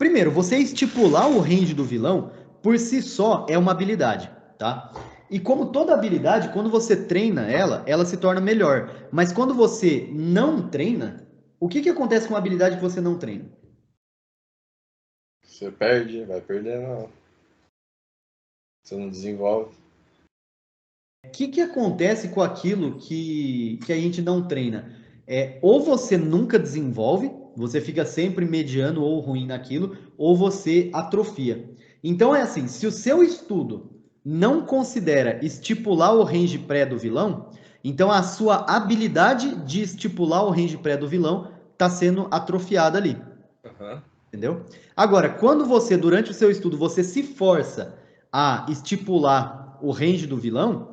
Primeiro, você estipular o range do vilão, por si só, é uma habilidade, tá? E como toda habilidade, quando você treina ela, ela se torna melhor. Mas quando você não treina, o que acontece com uma habilidade que você não treina? Você perde, vai perdendo. Você não desenvolve. O que acontece com aquilo que a gente não treina? Ou você nunca desenvolve, você fica sempre mediano ou ruim naquilo, ou você atrofia. Então é assim, se o seu estudo não considera estipular o range pré do vilão, então a sua habilidade de estipular o range pré do vilão está sendo atrofiada ali. Uhum. Entendeu? Agora, quando você, durante o seu estudo, você se força a estipular o range do vilão,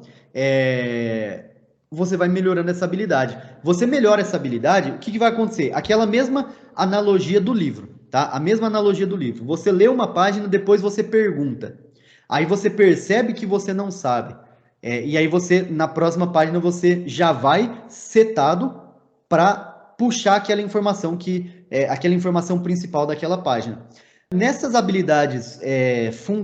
você vai melhorando essa habilidade. Você melhora essa habilidade, o que vai acontecer? Aquela mesma analogia do livro, tá? A mesma analogia do livro. Você lê uma página, depois você pergunta. Aí você percebe que você não sabe. E aí você, na próxima página, você já vai setado para puxar aquela informação principal daquela página. Nessas habilidades,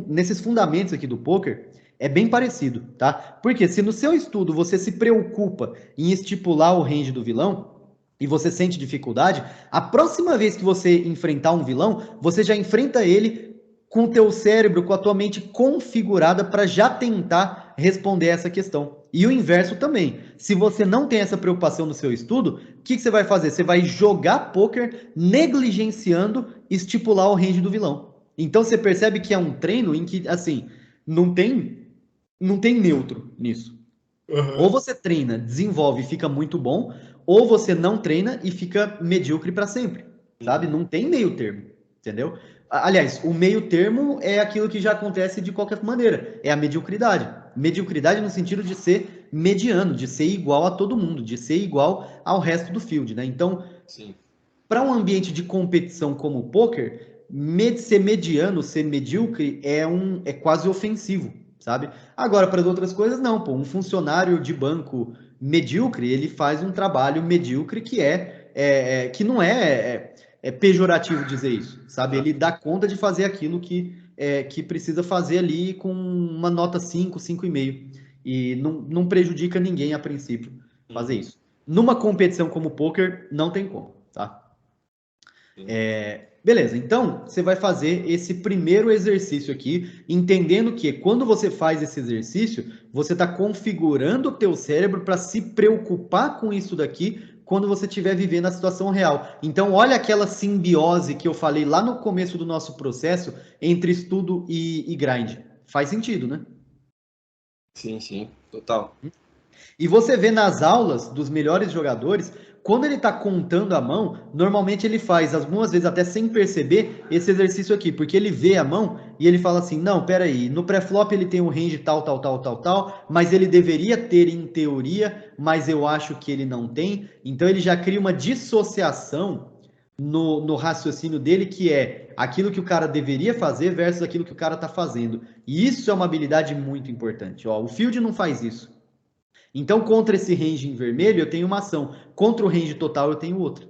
nesses fundamentos aqui do poker, é bem parecido, tá? Porque se no seu estudo você se preocupa em estipular o range do vilão e você sente dificuldade, a próxima vez que você enfrentar um vilão, você já enfrenta ele com o teu cérebro, com a tua mente configurada para já tentar responder essa questão. E o inverso também. Se você não tem essa preocupação no seu estudo, o que você vai fazer? Você vai jogar poker negligenciando estipular o range do vilão. Então você percebe que é um treino em que, assim, não tem neutro nisso. Uhum. Ou você treina, desenvolve e fica muito bom, ou você não treina e fica medíocre para sempre, sabe? Não tem meio termo, entendeu? Aliás, o meio termo é aquilo que já acontece de qualquer maneira, é a mediocridade. Mediocridade no sentido de ser mediano, de ser igual a todo mundo, de ser igual ao resto do field, né? Então, para um ambiente de competição como o poker, ser mediano, ser medíocre é quase ofensivo, sabe? Agora, para as outras coisas, não, pô. Um funcionário de banco medíocre, ele faz um trabalho medíocre que não é pejorativo dizer isso, sabe? Ele dá conta de fazer aquilo que precisa fazer ali com uma nota 5, 5,5. E não prejudica ninguém a princípio fazer isso. Numa competição como o poker, não tem como, tá? Beleza, então você vai fazer esse primeiro exercício aqui, entendendo que quando você faz esse exercício, você está configurando o teu cérebro para se preocupar com isso daqui quando você estiver vivendo a situação real. Então, olha aquela simbiose que eu falei lá no começo do nosso processo entre estudo e grind. Faz sentido, né? Sim, total. E você vê nas aulas dos melhores jogadores, quando ele está contando a mão, normalmente ele faz, algumas vezes até sem perceber, esse exercício aqui, porque ele vê a mão e ele fala assim, não, peraí, no pré-flop ele tem um range tal, mas ele deveria ter em teoria, mas eu acho que ele não tem. Então ele já cria uma dissociação no raciocínio dele, que é aquilo que o cara deveria fazer versus aquilo que o cara está fazendo. E isso é uma habilidade muito importante. Ó, o Field não faz isso. Então, contra esse range em vermelho, eu tenho uma ação. Contra o range total, eu tenho outra.